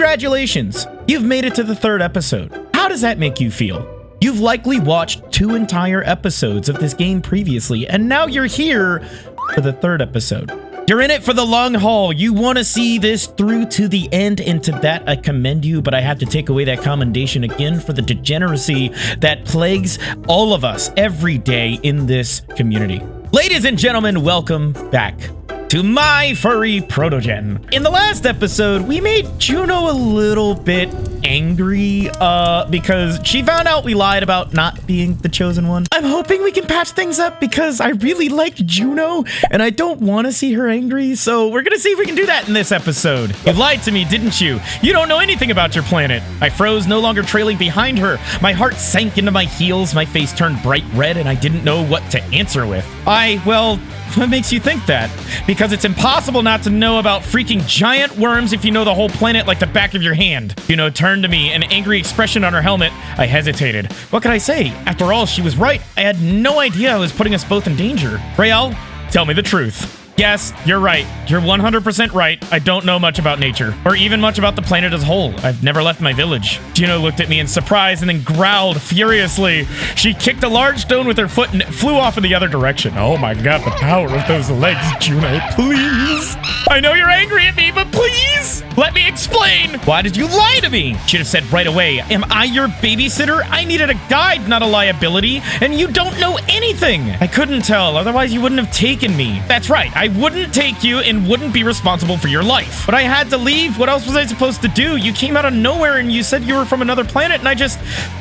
Congratulations! You've made it to the 3rd episode. How does that make you feel? You've likely watched 2 entire episodes of this game previously, and now you're here for the 3rd episode. You're in it for the long haul. You want to see this through to the end, and to that I commend you, but I have to take away that commendation again for the degeneracy that plagues all of us every day in this community. Ladies and gentlemen, welcome back to my Furry Protogen. In the last episode, we made Juno a little bit angry because she found out we lied about not being the chosen one. I'm hoping we can patch things up because I really like Juno and I don't want to see her angry, so we're gonna see if we can do that in this episode. You lied to me, didn't you? You don't know anything about your planet. I froze, no longer trailing behind her. My heart sank into my heels, my face turned bright red, and I didn't know what to answer with. Well, what makes you think that? Because it's impossible not to know about freaking giant worms if you know the whole planet like the back of your hand. Juno turned to me, an angry expression on her helmet. I hesitated. What could I say? After all, she was right. I had no idea I was putting us both in danger. Raeal, tell me the truth. Yes, you're right. You're 100% right. I don't know much about nature, or even much about the planet as a whole. I've never left my village. Juno looked at me in surprise and then growled furiously. She kicked a large stone with her foot and it flew off in the other direction. Oh my god, the power of those legs, Juno, please. I know you're angry at me, but please, let me explain. Why did you lie to me? Should have said right away, am I your babysitter? I needed a guide, not a liability, and you don't know anything. I couldn't tell, otherwise you wouldn't have taken me. That's right, I wouldn't take you and wouldn't be responsible for your life. But I had to leave. What else was I supposed to do? You came out of nowhere and you said you were from another planet and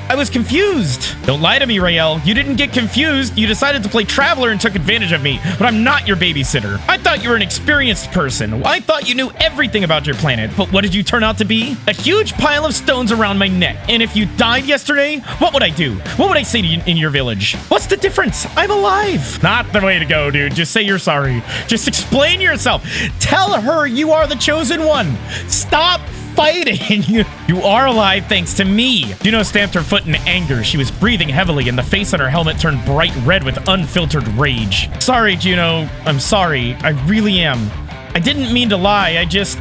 I was confused. Don't lie to me, Raeal. You didn't get confused. You decided to play Traveler and took advantage of me, but I'm not your babysitter. I thought you were an experienced person. I thought you knew everything about your planet, but what did you turn out to be? A huge pile of stones around my neck. And if you died yesterday, what would I do? What would I say to you in your village? What's the difference? I'm alive. Not the way to go, dude. Just say you're sorry. Just explain yourself. Tell her you are the chosen one. Stop fighting. You are alive thanks to me. Juno stamped her foot in anger. She was breathing heavily and the face on her helmet turned bright red with unfiltered rage. Sorry, Juno. I'm sorry. I really am. I didn't mean to lie. Just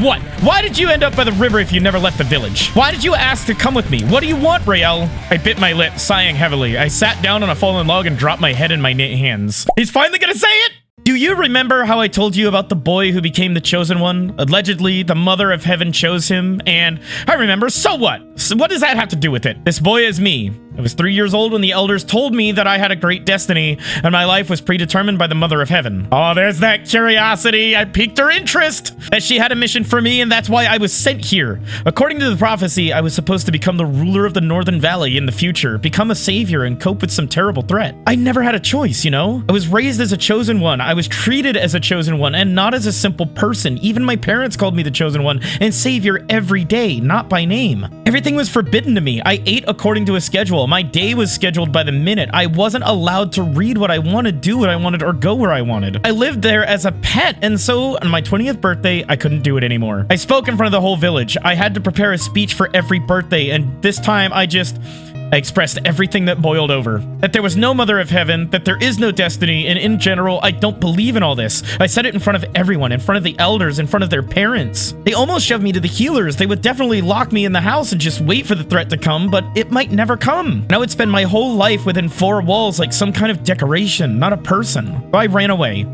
what? Why did you end up by the river if you never left the village? Why did you ask to come with me? What do you want, Raeal? I bit my lip, sighing heavily. I sat down on a fallen log and dropped my head in my hands. He's finally gonna say it? Do you remember how I told you about the boy who became the chosen one? Allegedly, the mother of heaven chose him, and I remember, so what? So what does that have to do with it? This boy is me. I was 3 years old when the elders told me that I had a great destiny and my life was predetermined by the mother of heaven. Oh, there's that curiosity. I piqued her interest that she had a mission for me and that's why I was sent here. According to the prophecy, I was supposed to become the ruler of the Northern Valley in the future, become a savior and cope with some terrible threat. I never had a choice, you know? I was raised as a chosen one. I was treated as a chosen one and not as a simple person. Even my parents called me the chosen one and savior every day, not by name. Everything was forbidden to me. I ate according to a schedule. My day was scheduled by the minute. I wasn't allowed to read what I wanted, do what I wanted, or go where I wanted. I lived there as a pet, and so on my 20th birthday, I couldn't do it anymore. I spoke in front of the whole village. I had to prepare a speech for every birthday, and this time I expressed everything that boiled over. That there was no mother of heaven, that there is no destiny, and in general, I don't believe in all this. I said it in front of everyone, in front of the elders, in front of their parents. They almost shoved me to the healers. They would definitely lock me in the house and just wait for the threat to come, but it might never come. And I would spend my whole life within 4 walls like some kind of decoration, not a person. So I ran away.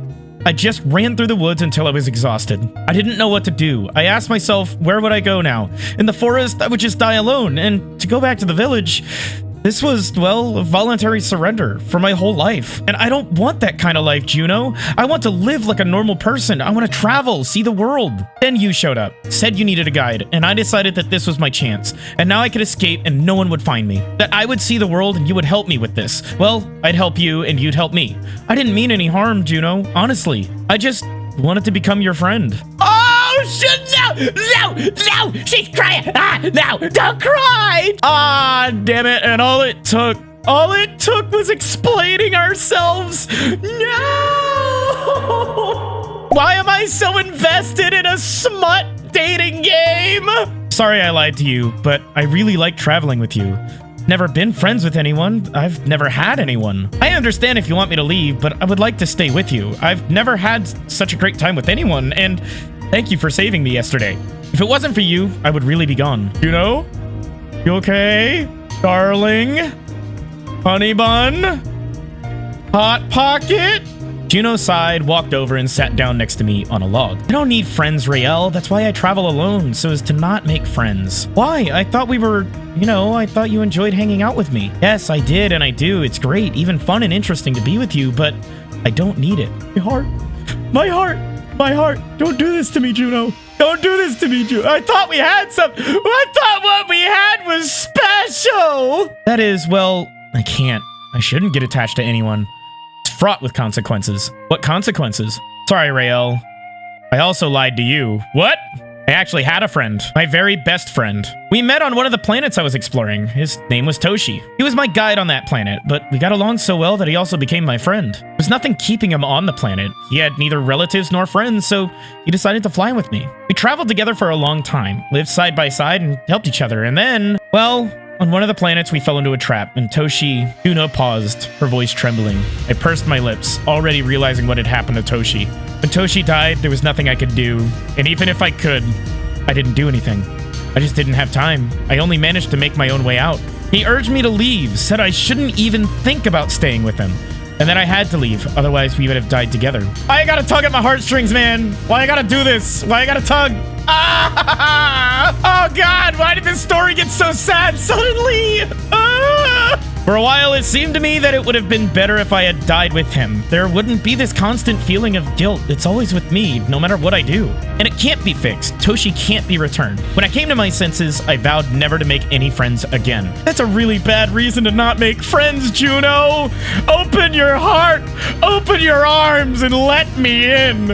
I just ran through the woods until I was exhausted. I didn't know what to do. I asked myself, where would I go now? In the forest, I would just die alone. And to go back to the village, this was, well, a voluntary surrender for my whole life. And I don't want that kind of life, Juno. I want to live like a normal person. I want to travel, see the world. Then you showed up, said you needed a guide, and I decided that this was my chance. And now I could escape and no one would find me. That I would see the world and you would help me with this. Well, I'd help you and you'd help me. I didn't mean any harm, Juno. Honestly, I just wanted to become your friend. Oh, shit, no, she's crying. No, don't cry. Damn it. And all it took was explaining ourselves. No. Why am I so invested in a smut dating game? Sorry I lied to you, but I really like traveling with you. Never been friends with anyone. I've never had anyone. I understand if you want me to leave, but I would like to stay with you. I've never had such a great time with anyone, and thank you for saving me yesterday. If it wasn't for you, I would really be gone. Juno? You okay? Darling? Honey bun? Hot pocket? Juno sighed, walked over, and sat down next to me on a log. I don't need friends, Raeal. That's why I travel alone, so as to not make friends. Why? I thought we were... You know, I thought you enjoyed hanging out with me. Yes, I did, and I do. It's great, even fun and interesting to be with you, but I don't need it. My heart. My heart. My heart. Don't do this to me, Juno. Don't do this to me, Juno. I thought we had some... I thought what we had was special. That is, well, I can't. I shouldn't get attached to anyone. It's fraught with consequences. What consequences? Sorry, Raeal. I also lied to you. What? I actually had a friend. My very best friend. We met on one of the planets I was exploring. His name was Toshi. He was my guide on that planet, but we got along so well that he also became my friend. There was nothing keeping him on the planet. He had neither relatives nor friends, so he decided to fly with me. We traveled together for a long time, lived side by side, and helped each other. And then, well... On one of the planets, we fell into a trap, and Juno paused, her voice trembling. I pursed my lips, already realizing what had happened to Toshi. When Toshi died, there was nothing I could do, and even if I could, I didn't do anything. I just didn't have time. I only managed to make my own way out. He urged me to leave, said I shouldn't even think about staying with him. And then I had to leave, otherwise we would have died together. Why I gotta tug at my heartstrings, man? Why I gotta do this? Why I gotta tug? Ah! Oh God, why did this story get so sad suddenly? Ah! For a while, it seemed to me that it would have been better if I had died with him. There wouldn't be this constant feeling of guilt. It's always with me, no matter what I do. And it can't be fixed. Toshi can't be returned. When I came to my senses, I vowed never to make any friends again. That's a really bad reason to not make friends, Juno. Open your heart, open your arms, and let me in.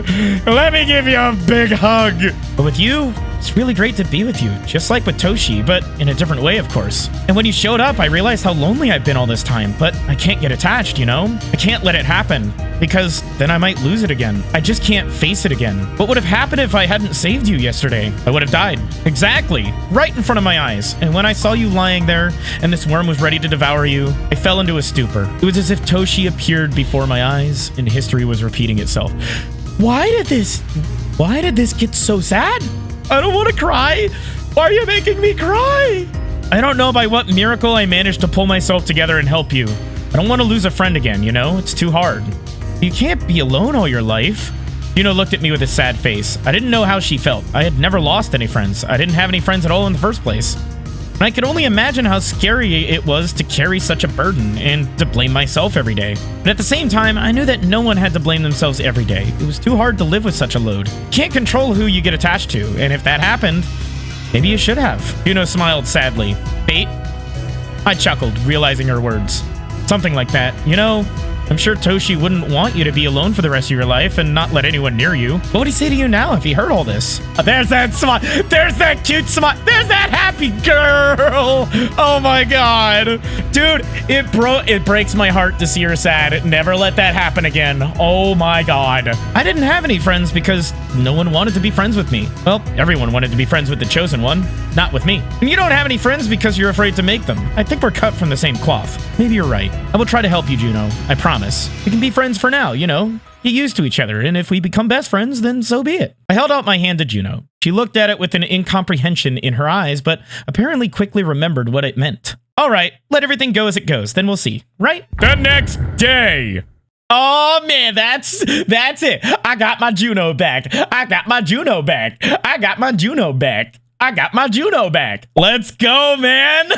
Let me give you a big hug. But with you, it's really great to be with you, just like with Toshi, but in a different way, of course. And when you showed up, I realized how lonely I've been all this time, but I can't get attached, you know? I can't let it happen, because then I might lose it again. I just can't face it again. What would have happened if I hadn't saved you yesterday? I would have died. Exactly. Right in front of my eyes. And when I saw you lying there, and this worm was ready to devour you, I fell into a stupor. It was as if Toshi appeared before my eyes, and history was repeating itself. Why did this get so sad? I don't want to cry. Why are you making me cry? I don't know by what miracle I managed to pull myself together and help you. I don't want to lose a friend again, you know? It's too hard. You can't be alone all your life. Juno looked at me with a sad face. I didn't know how she felt. I had never lost any friends. I didn't have any friends at all in the first place. And I could only imagine how scary it was to carry such a burden and to blame myself every day. But at the same time, I knew that no one had to blame themselves every day. It was too hard to live with such a load. You can't control who you get attached to, and if that happened, maybe you should have. Juno smiled sadly. Bait? I chuckled, realizing her words. Something like that. You know, I'm sure Toshi wouldn't want you to be alone for the rest of your life and not let anyone near you. What would he say to you now if he heard all this? Oh, there's that smile. There's that cute smile. There's that happy girl. Oh my God. Dude, it breaks my heart to see her sad. Never let that happen again. Oh my God. I didn't have any friends because no one wanted to be friends with me. Well, everyone wanted to be friends with the chosen one, not with me. And you don't have any friends because you're afraid to make them. I think we're cut from the same cloth. Maybe you're right. I will try to help you, Juno. I promise. We can be friends for now, you know? Get used to each other, and if we become best friends, then so be it. I held out my hand to Juno. She looked at it with an incomprehension in her eyes, but apparently quickly remembered what it meant. All right, let everything go as it goes, then we'll see, right? The next day. Oh man, that's it. I got my Juno back. I got my Juno back. I got my Juno back. I got my Juno back. Let's go, man.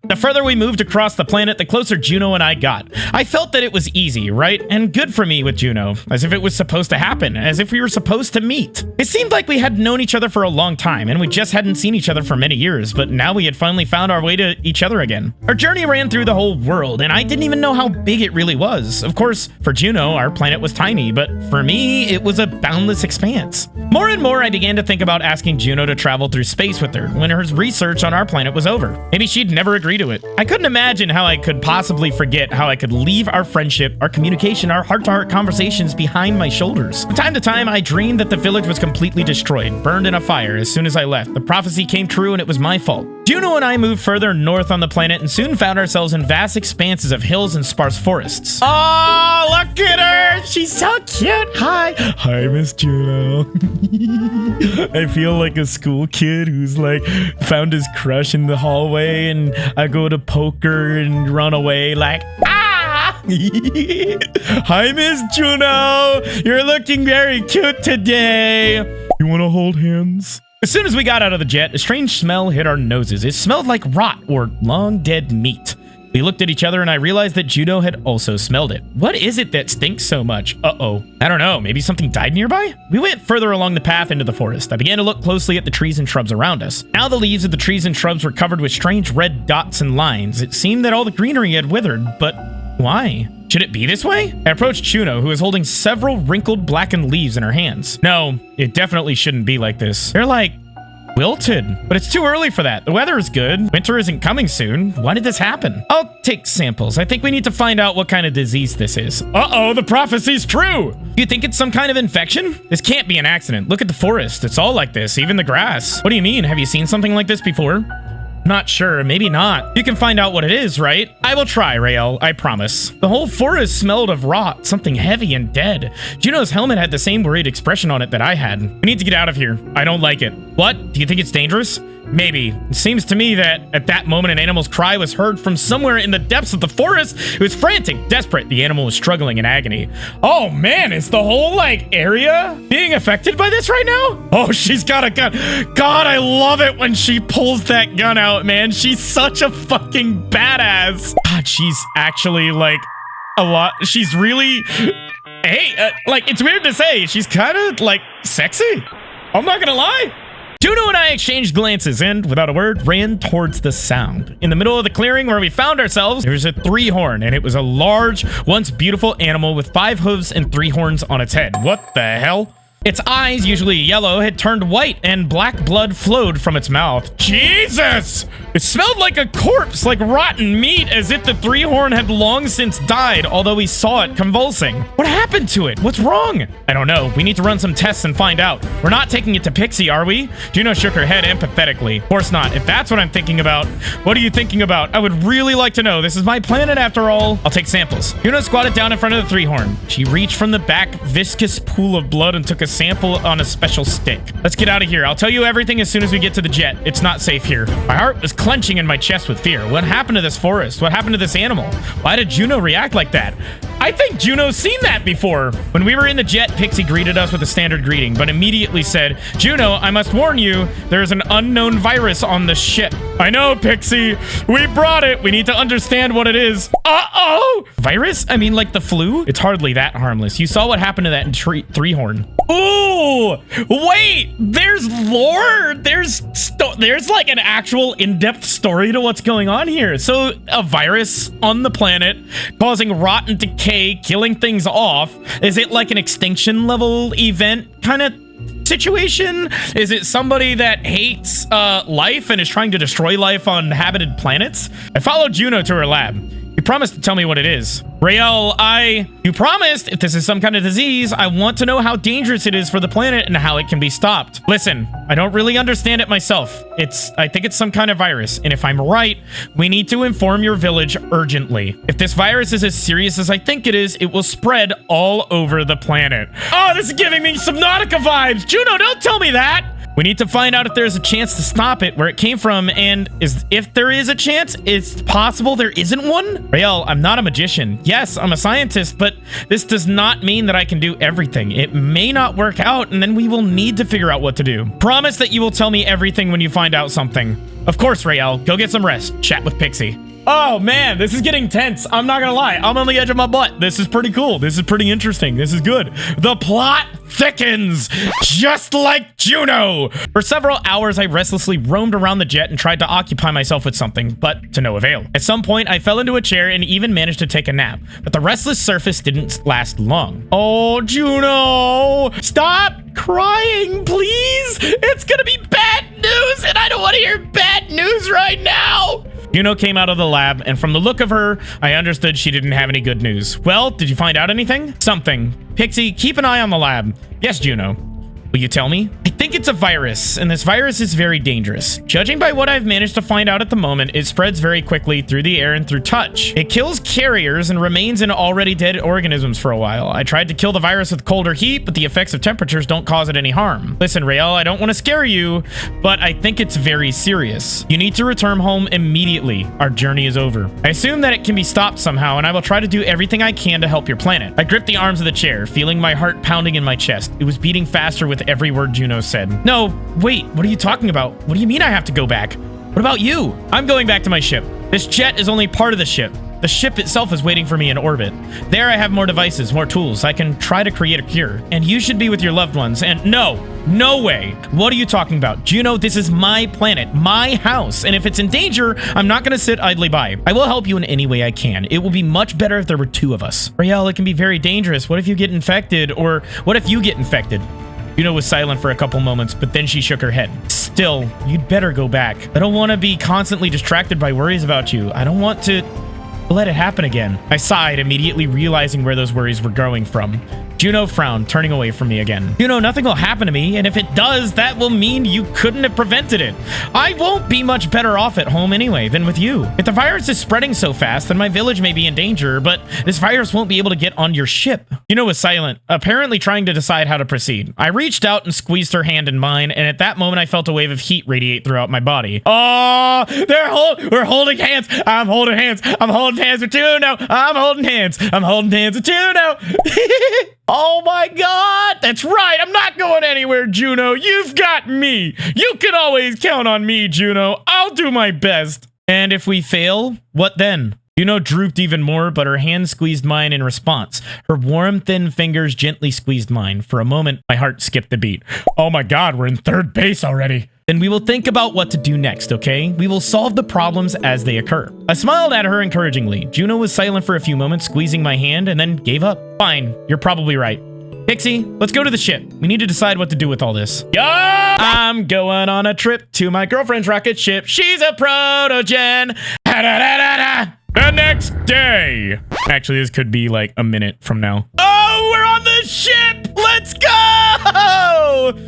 The further we moved across the planet, the closer Juno and I got. I felt that it was easy, right? And good for me with Juno, as if it was supposed to happen, as if we were supposed to meet. It seemed like we had known each other for a long time, and we just hadn't seen each other for many years, but now we had finally found our way to each other again. Our journey ran through the whole world, and I didn't even know how big it really was. Of course, for Juno, our planet was tiny, but for me, it was a boundless expanse. More and more, I began to think about asking Juno to travel through space with her when her research on our planet was over. Maybe she'd never agree to it. I couldn't imagine how I could possibly forget how I could leave our friendship, our communication, our heart-to-heart conversations behind my shoulders. From time to time, I dreamed that the village was completely destroyed, burned in a fire as soon as I left. The prophecy came true and it was my fault. Juno and I moved further north on the planet and soon found ourselves in vast expanses of hills and sparse forests. Oh, look at her! She's so cute! Hi, Miss Juno. I feel like a school kid who's like found his crush in the hallway and I go to poke her and run away like, ah! Hi, Miss Juno! You're looking very cute today. You want to hold hands? As soon as we got out of the jet, a strange smell hit our noses. It smelled like rot or long dead meat. We looked at each other and I realized that Juno had also smelled it. What is it that stinks so much? Uh-oh. I don't know. Maybe something died nearby? We went further along the path into the forest. I began to look closely at the trees and shrubs around us. Now the leaves of the trees and shrubs were covered with strange red dots and lines. It seemed that all the greenery had withered, but why? Should it be this way? I approached Juno, who was holding several wrinkled, blackened leaves in her hands. No, it definitely shouldn't be like this. They're like wilted, but it's too early for that. The weather is good. Winter isn't coming soon. Why did this happen? I'll take samples. I think we need to find out what kind of disease this is. Uh-oh, the prophecy's true. Do you think it's some kind of infection? This can't be an accident. Look at the forest. It's all like this, even the grass. What do you mean? Have you seen something like this before? Not sure, maybe not. You can find out what it is, right? I will try, Raeal, I promise. The whole forest smelled of rot, something heavy and dead. Juno's helmet had the same worried expression on it that I had. We need to get out of here. I don't like it. What? Do you think it's dangerous? Maybe. It seems to me that at that moment an animal's cry was heard from somewhere in the depths of the forest. It was frantic, desperate. The animal was struggling in agony. Oh man, is the whole like area being affected by this right now? Oh, she's got a gun. God, I love it when she pulls that gun out, man. She's such a fucking badass. God, she's actually like a lot. She's really, hey, like it's weird to say, she's kind of like sexy. I'm not gonna lie. Juno and I exchanged glances and, without a word, ran towards the sound. In the middle of the clearing where we found ourselves, there was a three-horn, and it was a large, once beautiful animal with 5 hooves and 3 horns on its head. What the hell? Its eyes, usually yellow, had turned white and black blood flowed from its mouth. Jesus! It smelled like a corpse, like rotten meat, as if the 3-horn had long since died, although we saw it convulsing. What happened to it? What's wrong? I don't know. We need to run some tests and find out. We're not taking it to Pixie, are we? Juno shook her head empathetically. Of course not. If that's what I'm thinking about, what are you thinking about? I would really like to know. This is my planet after all. I'll take samples. Juno squatted down in front of the 3-horn. She reached from the back viscous pool of blood and took a sample on a special stick. Let's get out of here. I'll tell you everything as soon as we get to the jet. It's not safe here. My heart was clenching in my chest with fear. What happened to this forest? What happened to this animal? Why did Juno react like that? I think Juno's seen that before. When we were in the jet, Pixie greeted us with a standard greeting, but immediately said, Juno, I must warn you, there's an unknown virus on the ship. I know, Pixie. We brought it. We need to understand what it is. Uh-oh! Virus? I mean, like the flu? It's hardly that harmless. You saw what happened to that 3-horn. Ooh! Wait! There's lore? There's like an actual in-depth story to what's going on here. So, a virus on the planet causing rot and decay, killing things off. Is it like an extinction level event kind of situation? Is it somebody that hates life and is trying to destroy life on inhabited planets? I followed Juno to her lab. You promised to tell me what it is. Raeal, you promised if this is some kind of disease, I want to know how dangerous it is for the planet and how it can be stopped. Listen, I don't really understand it myself. I think it's some kind of virus. And if I'm right, we need to inform your village urgently. If this virus is as serious as I think it is, it will spread all over the planet. Oh, this is giving me Subnautica vibes. Juno, don't tell me that. We need to find out if there's a chance to stop it, where it came from, and if there is a chance, it's possible there isn't one? Raeal, I'm not a magician. Yes, I'm a scientist, but this does not mean that I can do everything. It may not work out, and then we will need to figure out what to do. Promise that you will tell me everything when you find out something. Of course, Raeal. Go get some rest. Chat with Pixie. Oh man, this is getting tense. I'm not gonna lie. I'm on the edge of my butt. This is pretty cool. This is pretty interesting. This is good. The plot thickens, just like Juno. For several hours, I restlessly roamed around the jet and tried to occupy myself with something, but to no avail. At some point, I fell into a chair and even managed to take a nap, but the restless surface didn't last long. Oh, Juno, stop crying, please. It's gonna be bad news, and I don't want to hear bad news right now. Juno came out of the lab, and from the look of her, I understood she didn't have any good news. Well, did you find out anything? Something. Pixie, keep an eye on the lab. Yes, Juno. Will you tell me? I think it's a virus, and this virus is very dangerous. Judging by what I've managed to find out at the moment, it spreads very quickly through the air and through touch. It kills carriers and remains in already dead organisms for a while. I tried to kill the virus with cold or heat, but the effects of temperatures don't cause it any harm. Listen, Raeal, I don't want to scare you, but I think it's very serious. You need to return home immediately. Our journey is over. I assume that it can be stopped somehow, and I will try to do everything I can to help your planet. I gripped the arms of the chair, feeling my heart pounding in my chest. It was beating faster with every word Juno said. No, wait, what are you talking about? What do you mean I have to go back? What about you? I'm going back to my ship. This jet is only part of the ship. The ship itself is waiting for me in orbit. There I have more devices, more tools. I can try to create a cure. And you should be with your loved ones. And no way. What are you talking about? Juno, this is my planet, my house. And if it's in danger, I'm not going to sit idly by. I will help you in any way I can. It will be much better if there were two of us. Raeal, it can be very dangerous. What if you get infected? Or what if you get infected? Juno was silent for a couple moments, but then she shook her head. Still, you'd better go back. I don't want to be constantly distracted by worries about you. I don't want to let it happen again. I sighed, immediately realizing where those worries were growing from. Juno frowned, turning away from me again. Juno, nothing will happen to me, and if it does, that will mean you couldn't have prevented it. I won't be much better off at home anyway than with you. If the virus is spreading so fast, then my village may be in danger, but this virus won't be able to get on your ship. Juno was silent, apparently trying to decide how to proceed. I reached out and squeezed her hand in mine, and at that moment I felt a wave of heat radiate throughout my body. Oh, we're holding hands. I'm holding hands. I'm holding hands with Juno. I'm holding hands. I'm holding hands with Juno. Oh my God, that's right. I'm not going anywhere, Juno. You've got me. You can always count on me, Juno. I'll do my best. And if we fail, what then? Juno drooped even more, but her hand squeezed mine in response. Her warm, thin fingers gently squeezed mine. For a moment, my heart skipped a beat. Oh my God, we're in third base already. Then we will think about what to do next, okay? We will solve the problems as they occur. I smiled at her encouragingly. Juno was silent for a few moments, squeezing my hand, and then gave up. Fine, you're probably right. Pixie, let's go to the ship. We need to decide what to do with all this. Yeah! I'm going on a trip to my girlfriend's rocket ship. She's a protogen. The next day. Actually, this could be like a minute from now. Oh, we're on the ship! Let's go!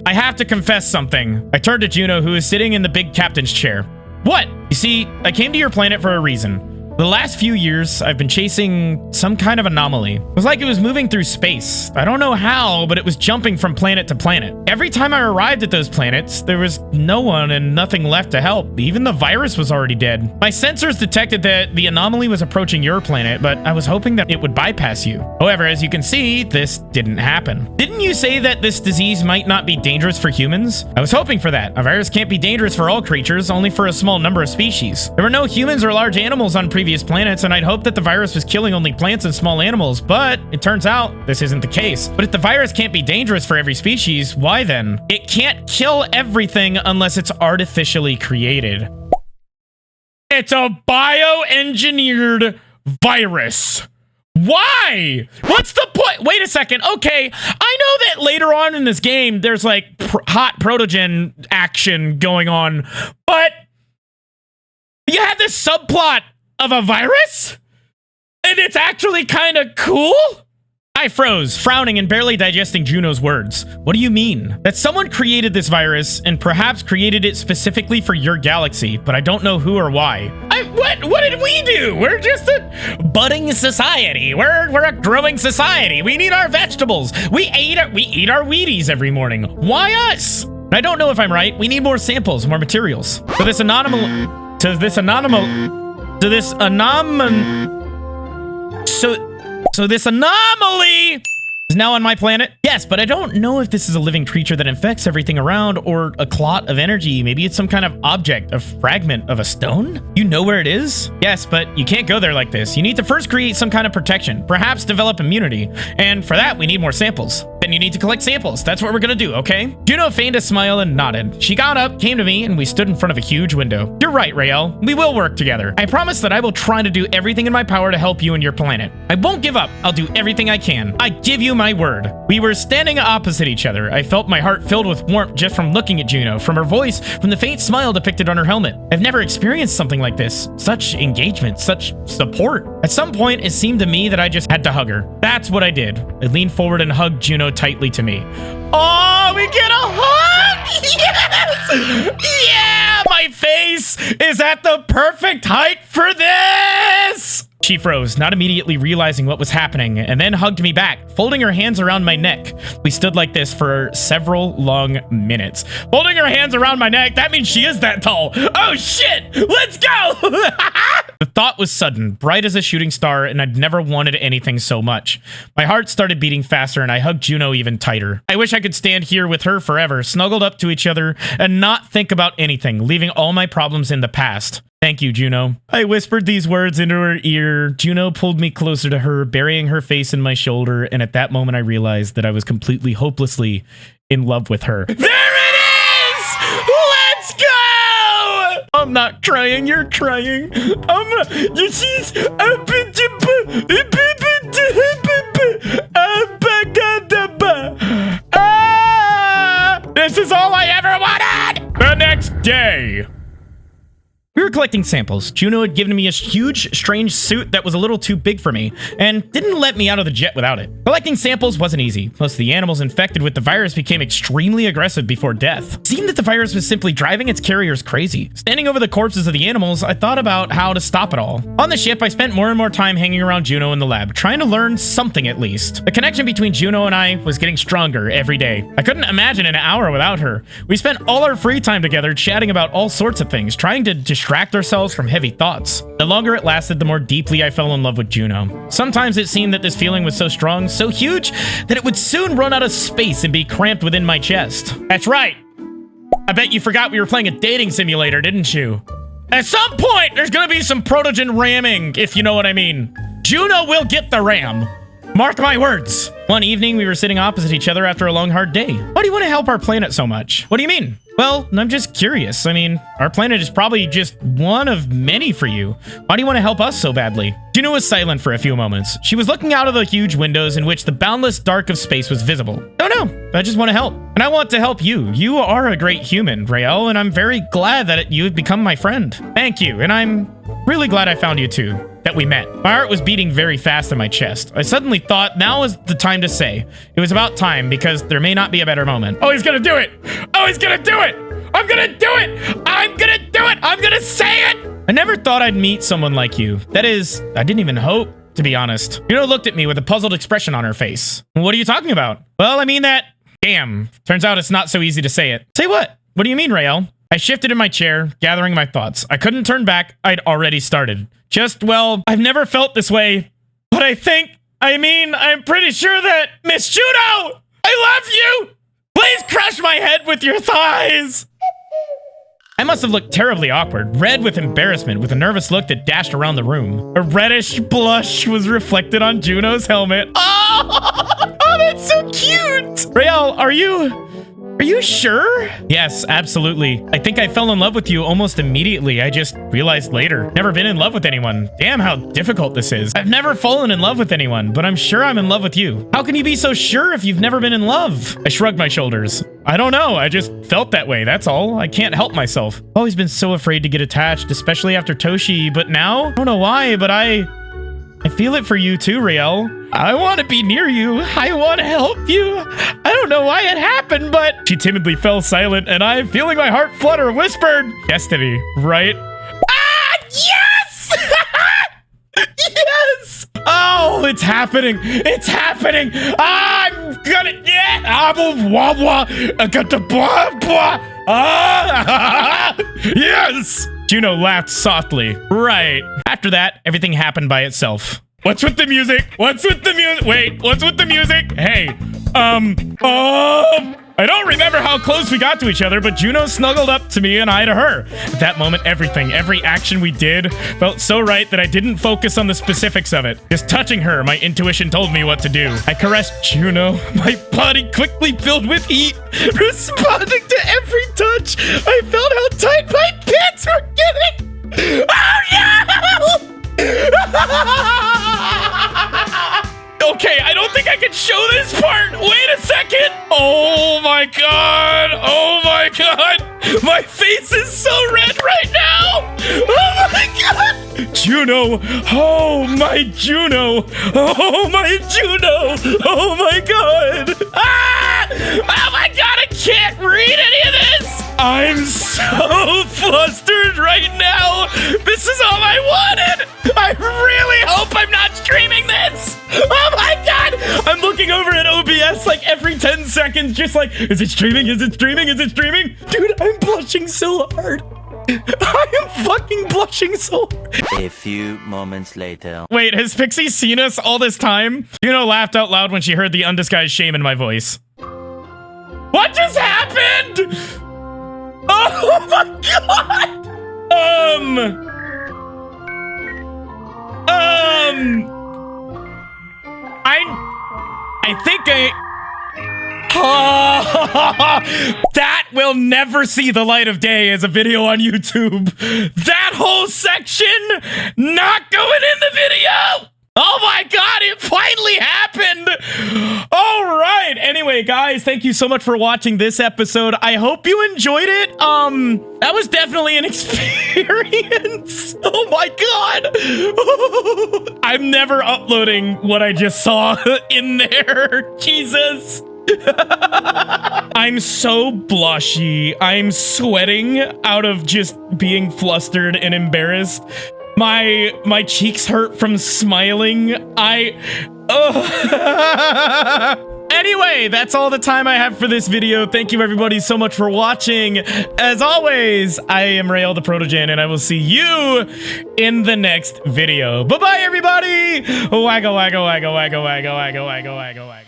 I have to confess something. I turned to Juno, who is sitting in the big captain's chair. What? You see, I came to your planet for a reason. The last few years, I've been chasing some kind of anomaly. It was like it was moving through space. I don't know how, but it was jumping from planet to planet. Every time I arrived at those planets, there was no one and nothing left to help. Even the virus was already dead. My sensors detected that the anomaly was approaching your planet, but I was hoping that it would bypass you. However, as you can see, this didn't happen. Didn't you say that this disease might not be dangerous for humans? I was hoping for that. A virus can't be dangerous for all creatures, only for a small number of species. There were no humans or large animals on previous planets, and I'd hoped that the virus was killing only plants and small animals, but it turns out this isn't the case. But if the virus can't be dangerous for every species, why then? It can't kill everything unless it's artificially created. It's a bioengineered virus. Why? What's the point? Wait a second. Okay, I know that later on in this game, there's like hot protogen action going on, but you have this subplot of a virus? And it's actually kind of cool? I froze, frowning and barely digesting Juno's words. What do you mean? That someone created this virus and perhaps created it specifically for your galaxy, but I don't know who or why. What did we do? We're just a budding society. We're a growing society. We need our vegetables. We eat our Wheaties every morning. Why us? I don't know if I'm right. We need more samples, more materials. So this anomaly is now on my planet? Yes, but I don't know if this is a living creature that infects everything around or a clot of energy. Maybe it's some kind of object, a fragment of a stone? You know where it is? Yes, but you can't go there like this. You need to first create some kind of protection, perhaps develop immunity. And for that, we need more samples. Then you need to collect samples. That's what we're gonna do, okay? Juno feigned a smile and nodded. She got up, came to me, and we stood in front of a huge window. You're right, Raeal. We will work together. I promise that I will try to do everything in my power to help you and your planet. I won't give up. I'll do everything I can. I give you my word. We were standing opposite each other. I felt my heart filled with warmth just from looking at Juno, from her voice, from the faint smile depicted on her helmet. I've never experienced something like this. Such engagement, such support. At some point, it seemed to me that I just had to hug her. That's what I did. I leaned forward and hugged Juno tightly to me. Oh, we get a hug! Yes! Yeah! My face is at the perfect height for this! She froze, not immediately realizing what was happening, and then hugged me back, folding her hands around my neck. We stood like this for several long minutes. Folding her hands around my neck, that means she is that tall. Oh shit! Let's go! The thought was sudden, bright as a shooting star, and I'd never wanted anything so much. My heart started beating faster, and I hugged Juno even tighter. I wish I could stand here with her forever, snuggled up to each other, and not think about anything, leaving all my problems in the past. Thank you, Juno. I whispered these words into her ear. Juno pulled me closer to her, burying her face in my shoulder, and at that moment I realized that I was completely, hopelessly in love with her. There it is! Let's go! I'm not crying, you're crying. This is all I ever wanted! The next day. We were collecting samples. Juno had given me a huge, strange suit that was a little too big for me, and didn't let me out of the jet without it. Collecting samples wasn't easy. Most of the animals infected with the virus became extremely aggressive before death. It seemed that the virus was simply driving its carriers crazy. Standing over the corpses of the animals, I thought about how to stop it all. On the ship, I spent more and more time hanging around Juno in the lab, trying to learn something at least. The connection between Juno and I was getting stronger every day. I couldn't imagine an hour without her. We spent all our free time together chatting about all sorts of things, trying to distract ourselves from heavy thoughts. The longer it lasted, the more deeply I fell in love with Juno. Sometimes it seemed that this feeling was so strong, so huge, that it would soon run out of space and be cramped within my chest. That's right. I bet you forgot we were playing a dating simulator, didn't you? At some point, there's gonna be some Protogen ramming, if you know what I mean. Juno will get the ram. Mark my words. One evening, we were sitting opposite each other after a long, hard day. Why do you want to help our planet so much? What do you mean? Well, I'm just curious. I mean, our planet is probably just one of many for you. Why do you want to help us so badly? Juno was silent for a few moments. She was looking out of the huge windows in which the boundless dark of space was visible. Oh no, I just want to help. And I want to help you. You are a great human, Raeal, and I'm very glad that you've become my friend. Thank you, and I'm really glad I found you too. That we met. My heart was beating very fast in my chest. I suddenly thought now was the time to say. It was about time because there may not be a better moment. Oh, he's gonna do it! Oh, he's gonna do it! I'm gonna do it! I'm gonna do it! I'm gonna say it! I never thought I'd meet someone like you. That is, I didn't even hope, to be honest. Juno looked at me with a puzzled expression on her face. What are you talking about? Well, I mean that... Damn. Turns out it's not so easy to say it. Say what? What do you mean, Raeal? I shifted in my chair, gathering my thoughts. I couldn't turn back. I'd already started. Well, I've never felt this way, but I'm pretty sure that Miss Juno, I love you. Please crush my head with your thighs. I must have looked terribly awkward, red with embarrassment, with a nervous look that dashed around the room. A reddish blush was reflected on Juno's helmet. Oh, that's so cute. Raeal, are you sure? Yes, absolutely. I think I fell in love with you almost immediately. I just realized later. Never been in love with anyone. Damn, how difficult this is. I've never fallen in love with anyone, but I'm sure I'm in love with you. How can you be so sure if you've never been in love? I shrugged my shoulders. I don't know. I just felt that way. That's all. I can't help myself. I've always been so afraid to get attached, especially after Toshi, but now? I don't know why, but I feel it for you too, Raeal. I want to be near you. I want to help you. I don't know why it happened, but... She timidly fell silent, and I, feeling my heart flutter, whispered, Destiny, right? Ah, yes! Yes! Oh, it's happening. It's happening. I'm gonna... Yeah! I got the blah, blah. Ah! Yes! Juno laughed softly. Right. After that, everything happened by itself. What's with the music? What's with the music? Wait, what's with the music? Hey, I don't remember how close we got to each other, but Juno snuggled up to me and I to her. At that moment, every action we did felt so right that I didn't focus on the specifics of it. Just touching her, my intuition told me what to do. I caressed Juno, my body quickly filled with heat. Responding to every touch, I felt how tight my pants were getting. Oh, yeah! Okay, I don't think I can show this part. Wait a second. Oh my god. Oh my god. My face is so red right now. Oh my god. Juno. Oh my Juno. Oh my Juno. Oh my god. Ah! Oh my god, I can't read any of this. I'm so flustered right now. This is all I wanted. I really hope I'm not streaming this. Oh my god. I'm looking over at OBS like every 10 seconds, just like, is it streaming? Is it streaming? Is it streaming? Dude, I'm blushing so hard. I am fucking blushing so hard. A few moments later. Wait, has Pixie seen us all this time? Juno laughed out loud when she heard the undisguised shame in my voice. What just happened? Oh my god! I think that will never see the light of day as a video on YouTube. That whole section not going in the video. Oh my god, it finally happened! All right. Anyway, guys, thank you so much for watching this episode. I hope you enjoyed it. That was definitely an experience. Oh my god. I'm never uploading what I just saw in there. Jesus. I'm so blushy. I'm sweating out of just being flustered and embarrassed. My cheeks hurt from smiling. Anyway, that's all the time I have for this video. Thank you everybody so much for watching. As always, I am Raeal the Protogen, and I will see you in the next video. Bye-bye, everybody! Wagga, wagga, wagga, wagga, wagga, wagga, wagga, wagga, wagga.